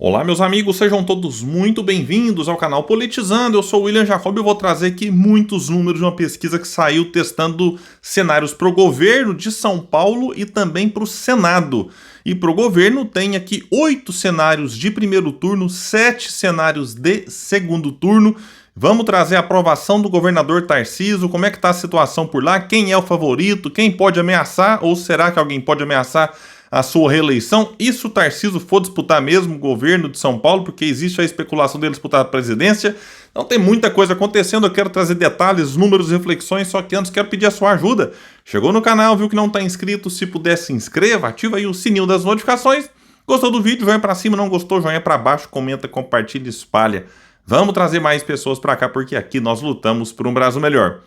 Olá, meus amigos, sejam todos muito bem-vindos ao canal Politizando. Eu sou o William Jacob e eu vou trazer aqui muitos números de uma pesquisa que saiu testando cenários para o governo de São Paulo e também para o Senado. E para o governo tem aqui 8 cenários de primeiro turno, 7 cenários de segundo turno. Vamos trazer a aprovação do governador Tarcísio, como é que está a situação por lá, quem é o favorito, quem pode ameaçar, ou será que alguém pode ameaçar a sua reeleição? E se o Tarcísio for disputar mesmo o governo de São Paulo, porque existe a especulação dele disputar a presidência. Então tem muita coisa acontecendo, eu quero trazer detalhes, números, reflexões, só que antes quero pedir a sua ajuda. Chegou no canal, viu que não está inscrito, se puder se inscreva, ativa aí o sininho das notificações. Gostou do vídeo, joinha para cima, não gostou, joinha para baixo, comenta, compartilha, espalha. Vamos trazer mais pessoas para cá, porque aqui nós lutamos por um Brasil melhor.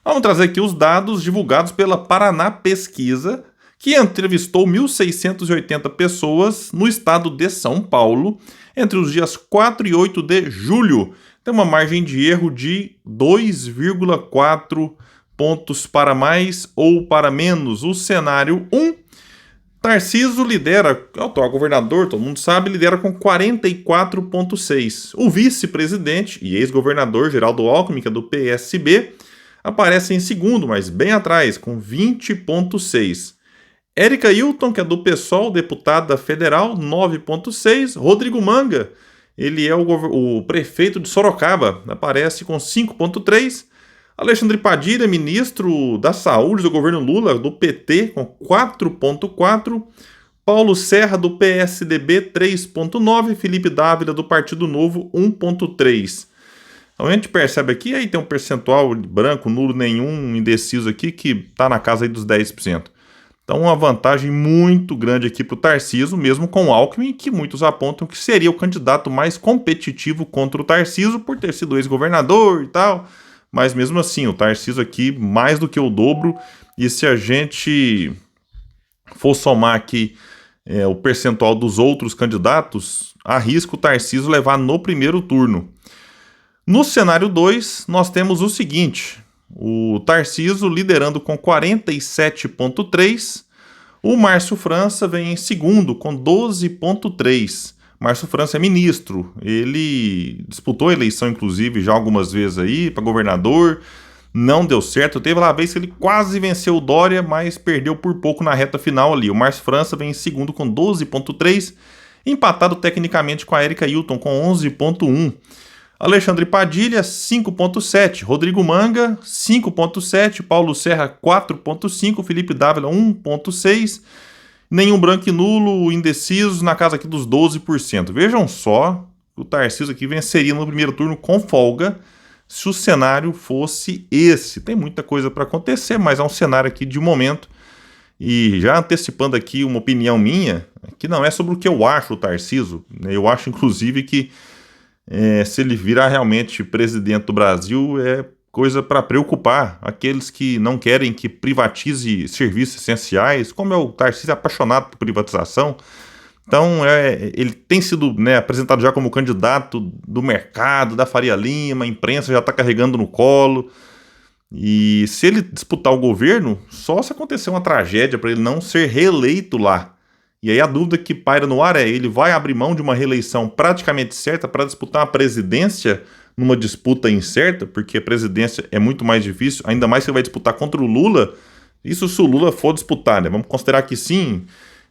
Vamos trazer aqui os dados divulgados pela Paraná Pesquisa, que entrevistou 1.680 pessoas no estado de São Paulo entre os dias 4 e 8 de julho. Tem uma margem de erro de 2,4 pontos para mais ou para menos. O cenário 1, Tarcísio lidera, é o atual governador, todo mundo sabe, lidera com 44,6. O vice-presidente e ex-governador Geraldo Alckmin, que é do PSB, aparece em segundo, mas bem atrás, com 20,6. Érica Hilton, que é do PSOL, deputada federal, 9,6. Rodrigo Manga, ele é o prefeito de Sorocaba, aparece com 5,3. Alexandre Padilha, ministro da Saúde do governo Lula, do PT, com 4,4. Paulo Serra, do PSDB, 3,9. Felipe Dávila, do Partido Novo, 1,3. Então a gente percebe aqui, aí tem um percentual branco, nulo, nenhum, indeciso aqui, que está na casa aí dos 10%. Então uma vantagem muito grande aqui para o Tarcísio, mesmo com o Alckmin, que muitos apontam que seria o candidato mais competitivo contra o Tarcísio, por ter sido ex-governador e tal. Mas mesmo assim, o Tarcísio aqui mais do que o dobro. E se a gente for somar aqui o percentual dos outros candidatos, arrisca o Tarcísio levar no primeiro turno. No cenário 2, nós temos o seguinte: o Tarcísio liderando com 47,3. O Márcio França vem em segundo com 12,3. Márcio França é ministro. Ele disputou a eleição, inclusive, já algumas vezes aí para governador. Não deu certo. Teve lá a vez que ele quase venceu o Dória, mas perdeu por pouco na reta final ali. O Márcio França vem em segundo com 12,3. Empatado tecnicamente com a Érica Hilton com 11,1. Alexandre Padilha, 5,7. Rodrigo Manga, 5,7. Paulo Serra, 4,5. Felipe Dávila, 1,6. Nenhum branco e nulo, indecisos, na casa aqui dos 12%. Vejam só, o Tarcísio aqui venceria no primeiro turno com folga se o cenário fosse esse. Tem muita coisa para acontecer, mas é um cenário aqui de momento. E já antecipando aqui uma opinião minha, que não é sobre o que eu acho o Tarcísio. Eu acho, inclusive, que se ele virar realmente presidente do Brasil, é coisa para preocupar aqueles que não querem que privatize serviços essenciais, como é o Tarcísio, apaixonado por privatização. Então, ele tem sido apresentado já como candidato do mercado, da Faria Lima, a imprensa já está carregando no colo. E se ele disputar o governo, só se acontecer uma tragédia para ele não ser reeleito lá. E aí a dúvida que paira no ar é: ele vai abrir mão de uma reeleição praticamente certa para disputar a presidência numa disputa incerta? Porque a presidência é muito mais difícil, ainda mais que ele vai disputar contra o Lula. Isso se o Lula for disputar, né? Vamos considerar que sim,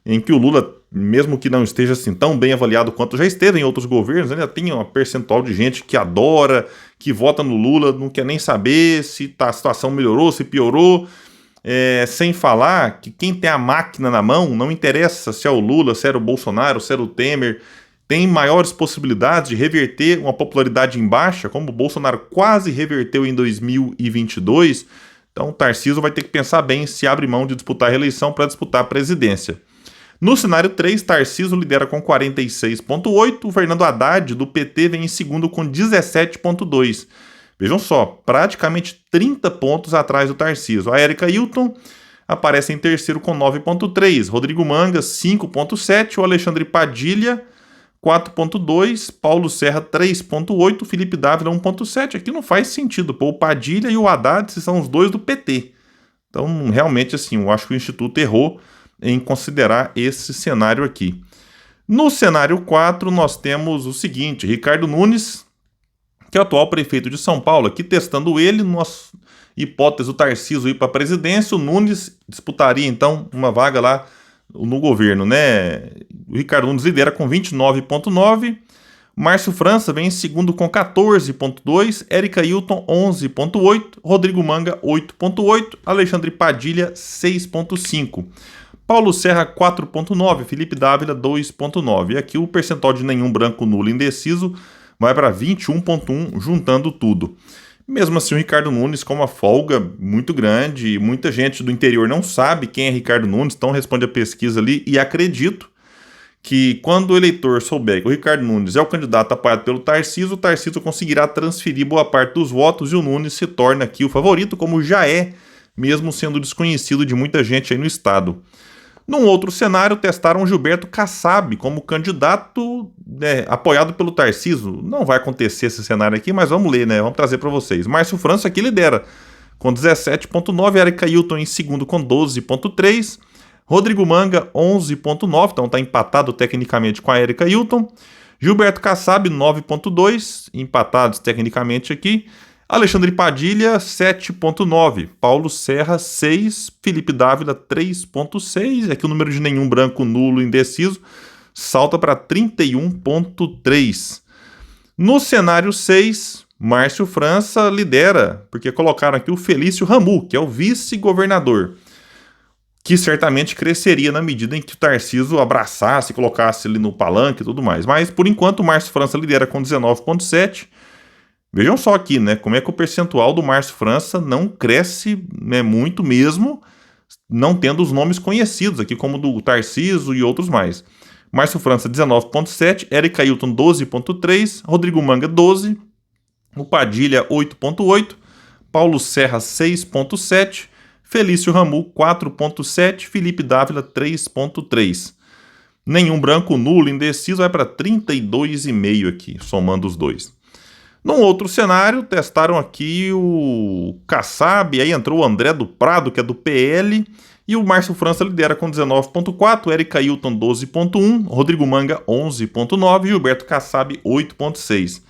em que o Lula, mesmo que não esteja assim tão bem avaliado quanto já esteve em outros governos, ainda tem um percentual de gente que adora, que vota no Lula, não quer nem saber se a situação melhorou, se piorou. Sem falar que quem tem a máquina na mão, não interessa se é o Lula, se era o Bolsonaro, se era o Temer, tem maiores possibilidades de reverter uma popularidade em baixa, como o Bolsonaro quase reverteu em 2022. Então o Tarcísio vai ter que pensar bem se abre mão de disputar a reeleição para disputar a presidência. No cenário 3, Tarcísio lidera com 46,8, o Fernando Haddad, do PT, vem em segundo com 17,2. Vejam só, praticamente 30 pontos atrás do Tarcísio. A Érica Hilton aparece em terceiro com 9,3. Rodrigo Manga, 5,7. O Alexandre Padilha, 4,2. Paulo Serra, 3,8. Felipe Dávila, 1,7. Aqui não faz sentido. Pô, o Padilha e o Haddad são os dois do PT. Então, realmente, assim, eu acho que o Instituto errou em considerar esse cenário aqui. No cenário 4, nós temos o seguinte: Ricardo Nunes, que é o atual prefeito de São Paulo, aqui testando ele, nossa hipótese, o Tarcísio ir para a presidência, o Nunes disputaria então uma vaga lá no governo, né? O Ricardo Nunes lidera com 29,9%, Márcio França vem em segundo com 14,2%, Érica Hilton 11,8%, Rodrigo Manga 8,8%, Alexandre Padilha 6,5%. Paulo Serra 4,9%, Felipe Dávila 2,9%. E aqui o percentual de nenhum, branco, nulo, indeciso vai para 21,1%, juntando tudo. Mesmo assim, o Ricardo Nunes com uma folga muito grande, e muita gente do interior não sabe quem é Ricardo Nunes, então responde a pesquisa ali, e acredito que quando o eleitor souber que o Ricardo Nunes é o candidato apoiado pelo Tarcísio, o Tarcísio conseguirá transferir boa parte dos votos e o Nunes se torna aqui o favorito, como já é, mesmo sendo desconhecido de muita gente aí no estado. Num outro cenário, testaram Gilberto Kassab como candidato apoiado pelo Tarcísio. Não vai acontecer esse cenário aqui, mas vamos ler, né? Vamos trazer para vocês. Márcio França aqui lidera com 17,9%, Érica Hilton em segundo com 12,3%, Rodrigo Manga 11,9%, então está empatado tecnicamente com a Érica Hilton, Gilberto Kassab 9,2%, empatados tecnicamente aqui, Alexandre Padilha 7,9%, Paulo Serra 6%, Felipe Dávila 3,6%, aqui o número de nenhum, branco, nulo, indeciso, salta para 31,3%. No cenário 6, Márcio França lidera, porque colocaram aqui o Felício Ramute, que é o vice-governador, que certamente cresceria na medida em que o Tarcísio abraçasse, colocasse ele no palanque e tudo mais. Mas, por enquanto, o Márcio França lidera com 19,7%. Vejam só aqui, né, como é que o percentual do Márcio França não cresce, né, muito mesmo, não tendo os nomes conhecidos aqui, como do Tarcísio e outros mais. Márcio França 19,7%, Érica Hilton 12,3%, Rodrigo Manga 12%, o Padilha 8,8%, Paulo Serra 6,7%, Felício Ramute 4,7%, Felipe Dávila 3,3%. Nenhum, branco, nulo, indeciso vai para 32,5% aqui, somando os dois. Num outro cenário, testaram aqui o Kassab, aí entrou o André do Prado, que é do PL, e o Márcio França lidera com 19,4%, Érica Hilton 12,1%, Rodrigo Manga 11,9%, Gilberto Kassab 8,6%,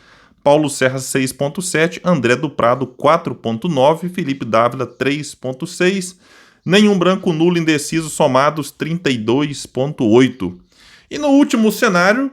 Paulo Serra 6,7%, André do Prado 4,9%, Felipe Dávila 3,6%, nenhum, branco, nulo, indeciso, somados 32,8%. E no último cenário,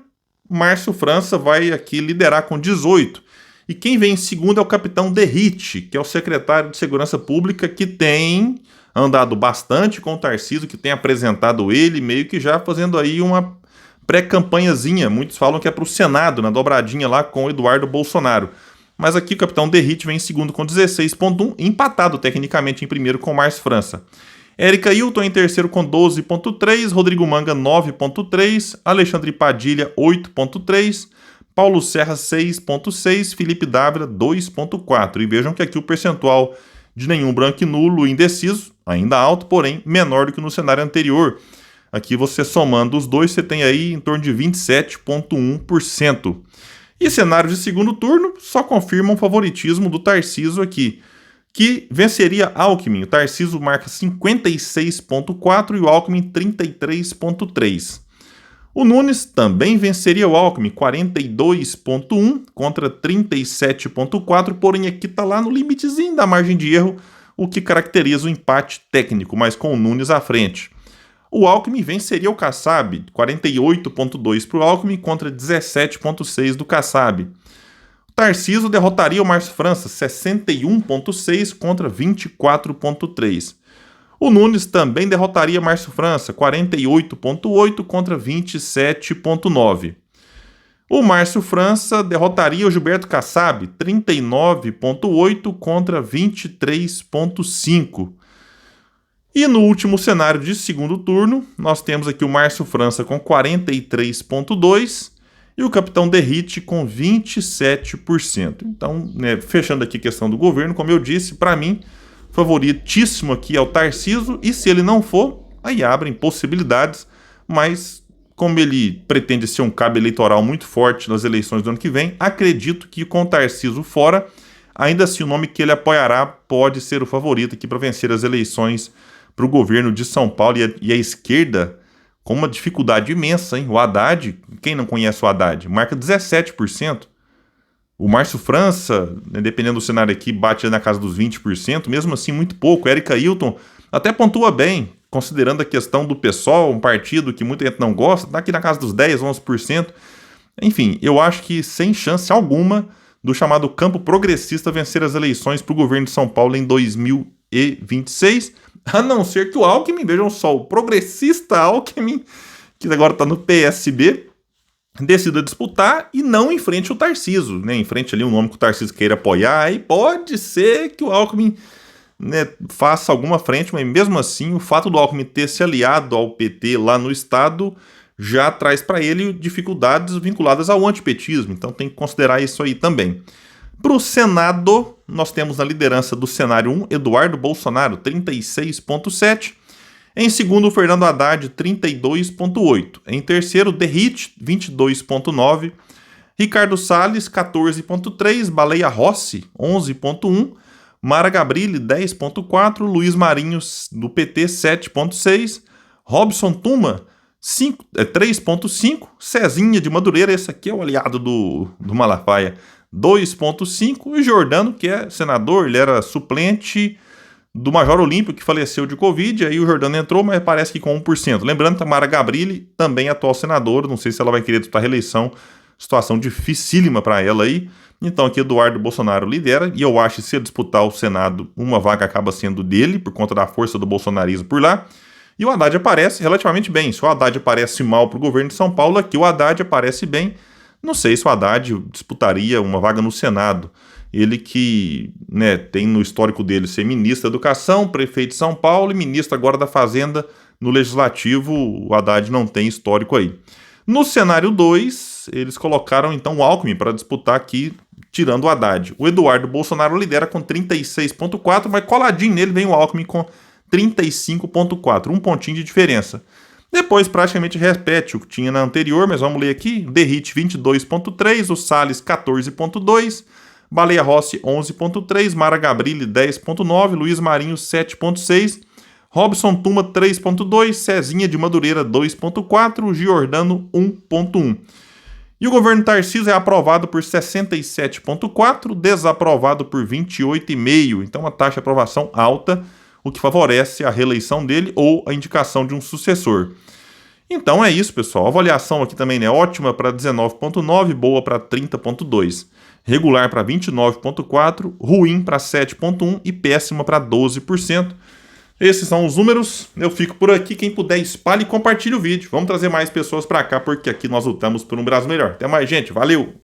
Márcio França vai aqui liderar com 18%. E quem vem em segundo é o capitão Derrite, que é o secretário de Segurança Pública, que tem andado bastante com o Tarcísio, que tem apresentado ele, meio que já fazendo aí uma pré-campanhazinha. Muitos falam que é para o Senado, na dobradinha lá com o Eduardo Bolsonaro. Mas aqui o capitão Derrite vem em segundo com 16,1%, empatado tecnicamente em primeiro com Márcio França. Érica Hilton em terceiro com 12,3%, Rodrigo Manga 9,3%, Alexandre Padilha 8,3%, Paulo Serra 6,6%, Felipe Dávila 2,4%. E vejam que aqui o percentual de nenhum, branco e nulo, indeciso, ainda alto, porém menor do que no cenário anterior. Aqui você somando os dois, você tem aí em torno de 27,1%. E cenários de segundo turno só confirmam o favoritismo do Tarcísio aqui, que venceria Alckmin. O Tarcísio marca 56,4% e o Alckmin 33,3%. O Nunes também venceria o Alckmin, 42,1% contra 37,4%, porém aqui está lá no limitezinho da margem de erro, o que caracteriza o empate técnico, mas com o Nunes à frente. O Alckmin venceria o Kassab, 48,2% para o Alckmin contra 17,6% do Kassab. O Tarcísio derrotaria o Márcio França, 61,6% contra 24,3%. O Nunes também derrotaria Márcio França, 48,8% contra 27,9%. O Márcio França derrotaria o Gilberto Kassab, 39,8% contra 23,5%. E no último cenário de segundo turno, nós temos aqui o Márcio França com 43,2% e o capitão Derrite com 27%. Então, né, fechando aqui a questão do governo, como eu disse, para mim, favoritíssimo aqui é o Tarcísio, e se ele não for, aí abrem possibilidades, mas como ele pretende ser um cabo eleitoral muito forte nas eleições do ano que vem, acredito que com o Tarcísio fora, ainda assim o nome que ele apoiará pode ser o favorito aqui para vencer as eleições para o governo de São Paulo, e a esquerda com uma dificuldade imensa, hein? O Haddad, quem não conhece o Haddad, marca 17%. O Márcio França, né, dependendo do cenário aqui, bate na casa dos 20%, mesmo assim muito pouco. Érica Hilton até pontua bem, considerando a questão do PSOL, um partido que muita gente não gosta, está aqui na casa dos 10, 11%. Enfim, eu acho que sem chance alguma do chamado campo progressista vencer as eleições para o governo de São Paulo em 2026, a não ser que o Alckmin, vejam só, o progressista Alckmin, que agora está no PSB, decida disputar e não enfrente o Tarcísio, né? Enfrente ali um nome que o Tarcísio queira apoiar, e pode ser que o Alckmin, né, faça alguma frente, mas mesmo assim o fato do Alckmin ter se aliado ao PT lá no estado já traz para ele dificuldades vinculadas ao antipetismo, então tem que considerar isso aí também. Para o Senado, nós temos na liderança do cenário 1, Eduardo Bolsonaro, 36,7%. Em segundo, Fernando Haddad, 32,8%. Em terceiro, Derrit, 22,9%. Ricardo Salles, 14,3%. Baleia Rossi, 11,1%. Mara Gabrilli, 10,4%. Luiz Marinho, do PT, 7,6%. Robson Tuma, 3,5%. Cezinha de Madureira, esse aqui é o aliado do Malafaia, 2,5%. E Jordano, que é senador, ele era suplente do Major Olímpio, que faleceu de Covid, aí o Jordano entrou, mas parece que com 1%. Lembrando que a Mara Gabrilli, também atual senadora, não sei se ela vai querer disputar a reeleição, situação dificílima para ela aí. Então aqui Eduardo Bolsonaro lidera, e eu acho que se ele disputar o Senado, uma vaga acaba sendo dele, por conta da força do bolsonarismo por lá. E o Haddad aparece relativamente bem. Se o Haddad aparece mal para o governo de São Paulo, aqui o Haddad aparece bem. Não sei se o Haddad disputaria uma vaga no Senado. Ele que, né, tem no histórico dele ser ministro da Educação, prefeito de São Paulo e ministro agora da Fazenda no Legislativo, o Haddad não tem histórico aí. No cenário 2, eles colocaram então o Alckmin para disputar aqui, tirando o Haddad. O Eduardo Bolsonaro lidera com 36,4%, mas coladinho nele vem o Alckmin com 35,4%, um pontinho de diferença. Depois praticamente repete o que tinha na anterior, mas vamos ler aqui. Derrit 22,3%, o Salles 14,2%, Baleia Rossi 11,3%, Mara Gabrilli 10,9%, Luiz Marinho 7,6%, Robson Tuma 3,2%, Cezinha de Madureira 2,4%, Giordano 1,1%. E o governo Tarcísio é aprovado por 67,4%, desaprovado por 28,5%. Então uma taxa de aprovação alta, o que favorece a reeleição dele ou a indicação de um sucessor. Então é isso, pessoal. A avaliação aqui também é ótima para 19,9%, boa para 30,2%. Regular para 29,4%, ruim para 7,1% e péssima para 12%. Esses são os números. Eu fico por aqui. Quem puder, espalhe e compartilhe o vídeo. Vamos trazer mais pessoas para cá, porque aqui nós lutamos por um Brasil melhor. Até mais, gente. Valeu!